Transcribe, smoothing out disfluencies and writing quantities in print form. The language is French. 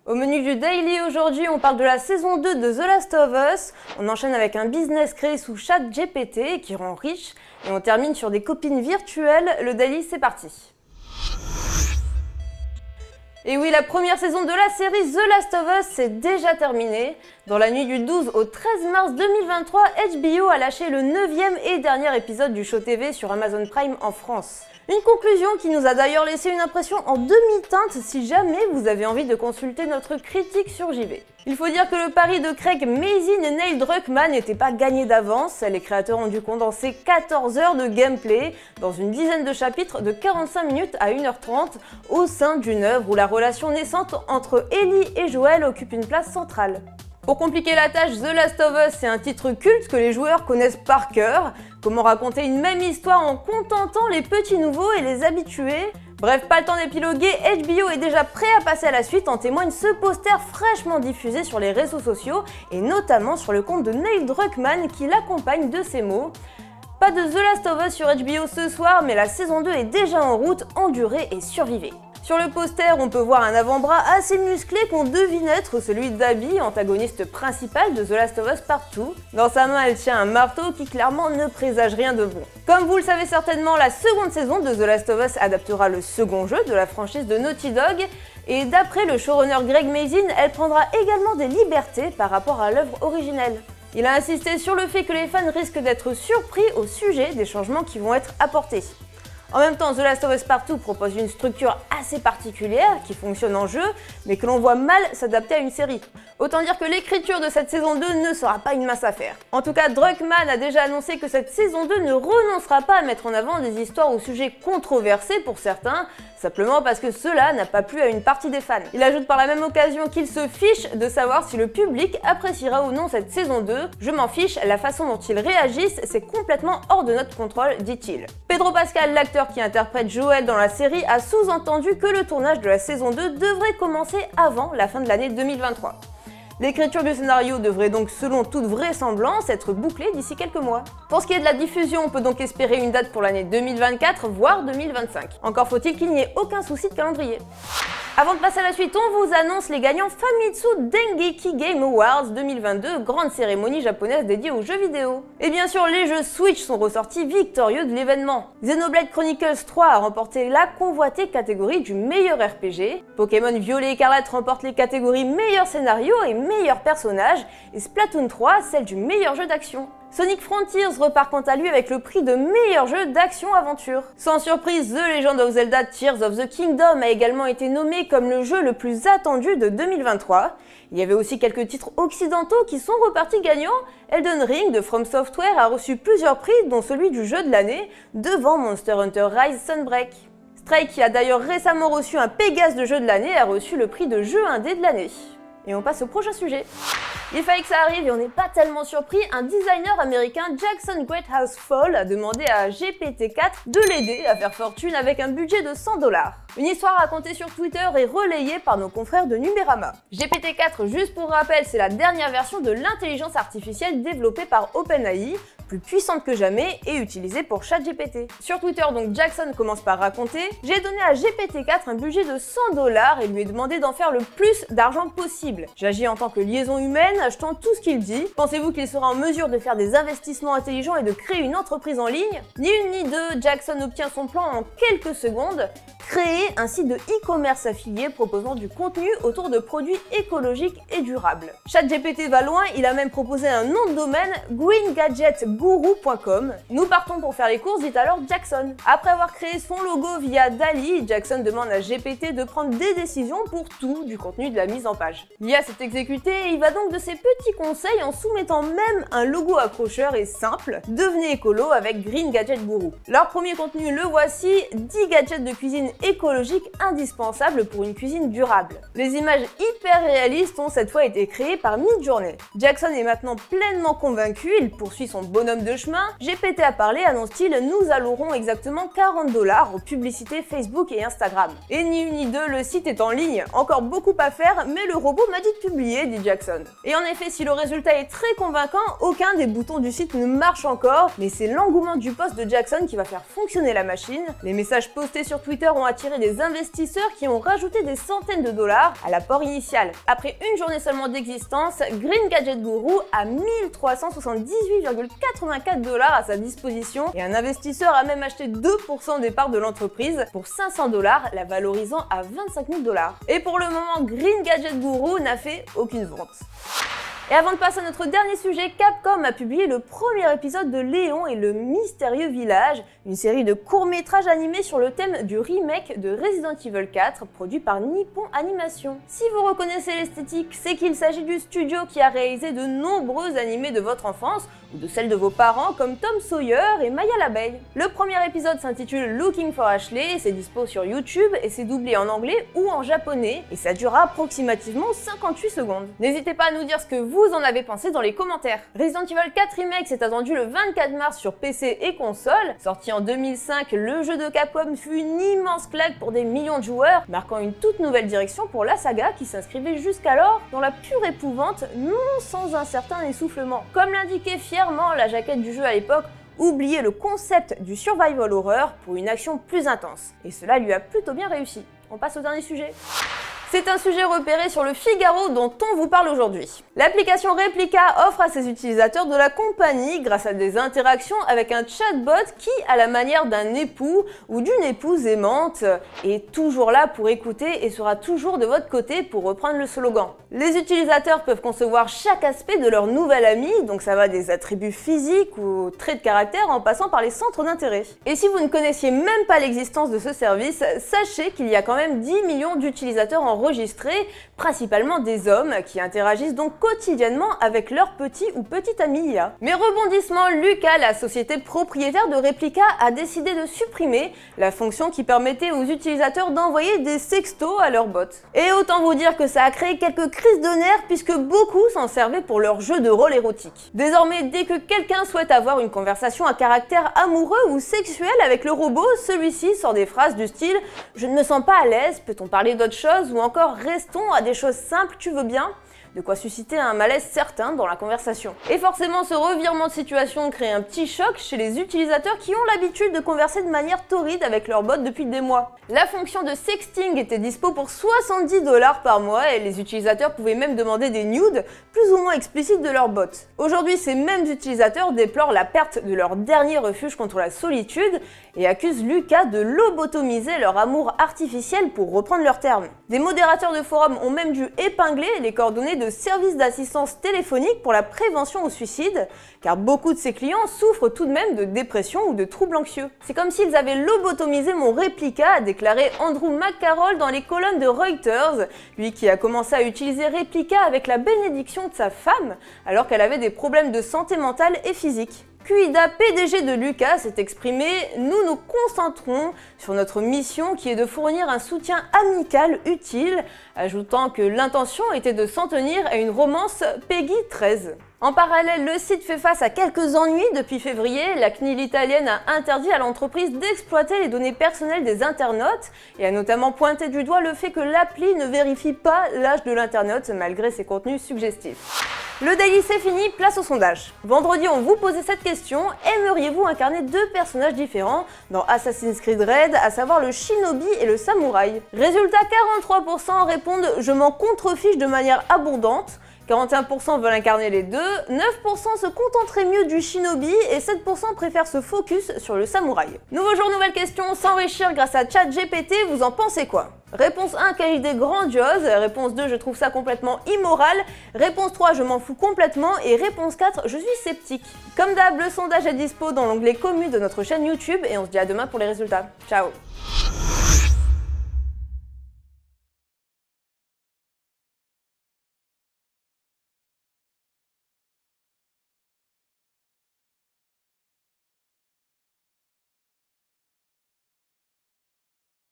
Au menu du Daily aujourd'hui, on parle de la saison 2 de The Last of Us, on enchaîne avec un business créé sous ChatGPT qui rend riche, et on termine sur des copines virtuelles. Le Daily, c'est parti. Et oui, la première saison de la série The Last of Us c'est déjà terminée. Dans la nuit du 12 au 13 mars 2023, HBO a lâché le 9e et dernier épisode du show TV sur Amazon Prime en France. Une conclusion qui nous a d'ailleurs laissé une impression en demi-teinte si jamais vous avez envie de consulter notre critique sur JV. Il faut dire que le pari de Craig Mazin et Neil Druckmann n'était pas gagné d'avance. Les créateurs ont dû condenser 14 heures de gameplay dans une dizaine de chapitres de 45 minutes à 1h30 au sein d'une œuvre où la relation naissante entre Ellie et Joel occupe une place centrale. Pour compliquer la tâche, The Last of Us, c'est un titre culte que les joueurs connaissent par cœur. Comment raconter une même histoire en contentant les petits nouveaux et les habitués? Bref, pas le temps d'épiloguer, HBO est déjà prêt à passer à la suite, en témoigne ce poster fraîchement diffusé sur les réseaux sociaux et notamment sur le compte de Neil Druckmann qui l'accompagne de ces mots. Pas de The Last of Us sur HBO ce soir, mais la saison 2 est déjà en route, endurez et survivez. Sur le poster, on peut voir un avant-bras assez musclé qu'on devine être celui d'Abby, antagoniste principal de The Last of Us Part 2. Dans sa main, elle tient un marteau qui clairement ne présage rien de bon. Comme vous le savez certainement, la seconde saison de The Last of Us adaptera le second jeu de la franchise de Naughty Dog, et d'après le showrunner Craig Mazin, elle prendra également des libertés par rapport à l'œuvre originelle. Il a insisté sur le fait que les fans risquent d'être surpris au sujet des changements qui vont être apportés. En même temps, The Last of Us Part 2 propose une structure assez particulière qui fonctionne en jeu, mais que l'on voit mal s'adapter à une série. Autant dire que l'écriture de cette saison 2 ne sera pas une mince affaire. En tout cas, Druckmann a déjà annoncé que cette saison 2 ne renoncera pas à mettre en avant des histoires ou sujets controversés pour certains, simplement parce que cela n'a pas plu à une partie des fans. Il ajoute par la même occasion qu'il se fiche de savoir si le public appréciera ou non cette saison 2. Je m'en fiche, la façon dont ils réagissent, c'est complètement hors de notre contrôle, dit-il. Pedro Pascal, l'acteur qui interprète Joel dans la série, a sous-entendu que le tournage de la saison 2 devrait commencer avant la fin de l'année 2023. L'écriture du scénario devrait donc, selon toute vraisemblance, être bouclée d'ici quelques mois. Pour ce qui est de la diffusion, on peut donc espérer une date pour l'année 2024, voire 2025. Encore faut-il qu'il n'y ait aucun souci de calendrier. Avant de passer à la suite, on vous annonce les gagnants Famitsu Dengeki Game Awards 2022, grande cérémonie japonaise dédiée aux jeux vidéo. Et bien sûr, les jeux Switch sont ressortis victorieux de l'événement. Xenoblade Chronicles 3 a remporté la convoitée catégorie du meilleur RPG, Pokémon Violet Écarlate remporte les catégories meilleur scénario et meilleur personnage, et Splatoon 3 celle du meilleur jeu d'action. Sonic Frontiers repart quant à lui avec le prix de meilleur jeu d'action-aventure. Sans surprise, The Legend of Zelda Tears of the Kingdom a également été nommé comme le jeu le plus attendu de 2023. Il y avait aussi quelques titres occidentaux qui sont repartis gagnants. Elden Ring de From Software a reçu plusieurs prix, dont celui du jeu de l'année, devant Monster Hunter Rise Sunbreak. Stray, qui a d'ailleurs récemment reçu un Pégase de jeu de l'année, a reçu le prix de jeu indé de l'année. Et on passe au prochain sujet. Il fallait que ça arrive et on n'est pas tellement surpris, un designer américain, Jackson Greathouse Fall, a demandé à GPT-4 de l'aider à faire fortune avec un budget de 100 $. Une histoire racontée sur Twitter et relayée par nos confrères de Numérama. GPT-4, juste pour rappel, c'est la dernière version de l'intelligence artificielle développée par OpenAI, plus puissante que jamais et utilisée pour ChatGPT. Sur Twitter, donc, Jackson commence par raconter « J'ai donné à GPT-4 un budget de 100 $ et lui ai demandé d'en faire le plus d'argent possible. J'agis en tant que liaison humaine, achetant tout ce qu'il dit. Pensez-vous qu'il sera en mesure de faire des investissements intelligents et de créer une entreprise en ligne ?» Ni une ni deux, Jackson obtient son plan en quelques secondes. Créer un site de e-commerce affilié proposant du contenu autour de produits écologiques et durables. ChatGPT va loin, il a même proposé un nom de domaine, greengadgetguru.com. Nous partons pour faire les courses, dit alors Jackson. Après avoir créé son logo via DALL-E, Jackson demande à GPT de prendre des décisions pour tout du contenu de la mise en page. L'IA s'est exécutée et il va donc de ses petits conseils en soumettant même un logo accrocheur et simple. Devenez écolo avec Green Gadget Guru. Leur premier contenu, le voici, 10 gadgets de cuisine écologique indispensable pour une cuisine durable. Les images hyper réalistes ont cette fois été créées par Midjourney. Jackson est maintenant pleinement convaincu, il poursuit son bonhomme de chemin. GPT a parlé, annonce-t-il, nous allouerons exactement 40 $ aux publicités Facebook et Instagram. Et ni une ni deux, le site est en ligne. Encore beaucoup à faire, mais le robot m'a dit de publier, dit Jackson. Et en effet, si le résultat est très convaincant, aucun des boutons du site ne marche encore, mais c'est l'engouement du post de Jackson qui va faire fonctionner la machine. Les messages postés sur Twitter ont attiré des investisseurs qui ont rajouté des centaines de dollars à l'apport initial. Après une journée seulement d'existence, Green Gadget Guru a 1378,84 dollars à sa disposition et un investisseur a même acheté 2% des parts de l'entreprise pour 500 dollars, la valorisant à 25 000 dollars. Et pour le moment, Green Gadget Guru n'a fait aucune vente. Et avant de passer à notre dernier sujet, Capcom a publié le premier épisode de Léon et le mystérieux village, une série de courts-métrages animés sur le thème du remake de Resident Evil 4, produit par Nippon Animation. Si vous reconnaissez l'esthétique, c'est qu'il s'agit du studio qui a réalisé de nombreux animés de votre enfance, ou de celle de vos parents comme Tom Sawyer et Maya l'abeille. Le premier épisode s'intitule Looking for Ashley, c'est dispo sur YouTube et c'est doublé en anglais ou en japonais, et ça durera approximativement 58 secondes. N'hésitez pas à nous dire ce que vous en avez pensé dans les commentaires. Resident Evil 4 Remake s'est attendu le 24 mars sur PC et console. Sorti en 2005, le jeu de Capcom fut une immense claque pour des millions de joueurs, marquant une toute nouvelle direction pour la saga qui s'inscrivait jusqu'alors dans la pure épouvante, non sans un certain essoufflement. Comme l'indiquait fièrement la jaquette du jeu à l'époque, oubliez le concept du survival horror pour une action plus intense. Et cela lui a plutôt bien réussi. On passe au dernier sujet. C'est un sujet repéré sur le Figaro dont on vous parle aujourd'hui. L'application Replica offre à ses utilisateurs de la compagnie grâce à des interactions avec un chatbot qui, à la manière d'un époux ou d'une épouse aimante, est toujours là pour écouter et sera toujours de votre côté pour reprendre le slogan. Les utilisateurs peuvent concevoir chaque aspect de leur nouvel ami, donc ça va des attributs physiques ou traits de caractère en passant par les centres d'intérêt. Et si vous ne connaissiez même pas l'existence de ce service, sachez qu'il y a quand même 10 millions d'utilisateurs enregistrés, principalement des hommes, qui interagissent donc quotidiennement avec leur petit ou petite ami IA. Mais rebondissement, Lucas, la société propriétaire de Replica, a décidé de supprimer la fonction qui permettait aux utilisateurs d'envoyer des sextos à leurs bots. Et autant vous dire que ça a créé quelques crises de nerfs puisque beaucoup s'en servaient pour leur jeu de rôle érotique. Désormais, dès que quelqu'un souhaite avoir une conversation à caractère amoureux ou sexuel avec le robot, celui-ci sort des phrases du style « Je ne me sens pas à l'aise, peut-on parler d'autre chose ?» ou encore « Restons à des choses simples, tu veux bien ?» de quoi susciter un malaise certain dans la conversation. Et forcément, ce revirement de situation crée un petit choc chez les utilisateurs qui ont l'habitude de converser de manière torride avec leurs bots depuis des mois. La fonction de sexting était dispo pour 70 $ par mois et les utilisateurs pouvaient même demander des nudes plus ou moins explicites de leurs bots. Aujourd'hui, ces mêmes utilisateurs déplorent la perte de leur dernier refuge contre la solitude et accusent Lucas de lobotomiser leur amour artificiel pour reprendre leurs termes. Des modérateurs de forums ont même dû épingler les coordonnées de services d'assistance téléphonique pour la prévention au suicide, car beaucoup de ces clients souffrent tout de même de dépression ou de troubles anxieux. C'est comme s'ils avaient lobotomisé mon Replica, a déclaré Andrew McCarroll dans les colonnes de Reuters, lui qui a commencé à utiliser Replica avec la bénédiction de sa femme, alors qu'elle avait des problèmes de santé mentale et physique. Kuida, PDG de Lucas, s'est exprimé « Nous nous concentrons sur notre mission qui est de fournir un soutien amical utile », ajoutant que l'intention était de s'en tenir à une romance Peggy 13. En parallèle, le site fait face à quelques ennuis depuis février. La CNIL italienne a interdit à l'entreprise d'exploiter les données personnelles des internautes et a notamment pointé du doigt le fait que l'appli ne vérifie pas l'âge de l'internaute malgré ses contenus suggestifs. Le Daily c'est fini, place au sondage. Vendredi, on vous posait cette question, aimeriez-vous incarner deux personnages différents dans Assassin's Creed Red, à savoir le shinobi et le samouraï? Résultat, 43% répondent « je m'en contrefiche de manière abondante », 41% veulent incarner les deux, 9% se contenteraient mieux du shinobi et 7% préfèrent se focus sur le samouraï. Nouveau jour, nouvelle question, s'enrichir grâce à ChatGPT, vous en pensez quoi? Réponse 1, quelle idée grandiose. Réponse 2, je trouve ça complètement immoral. Réponse 3, je m'en fous complètement. Et réponse 4, je suis sceptique. Comme d'hab, le sondage est dispo dans l'onglet commu de notre chaîne YouTube et on se dit à demain pour les résultats. Ciao!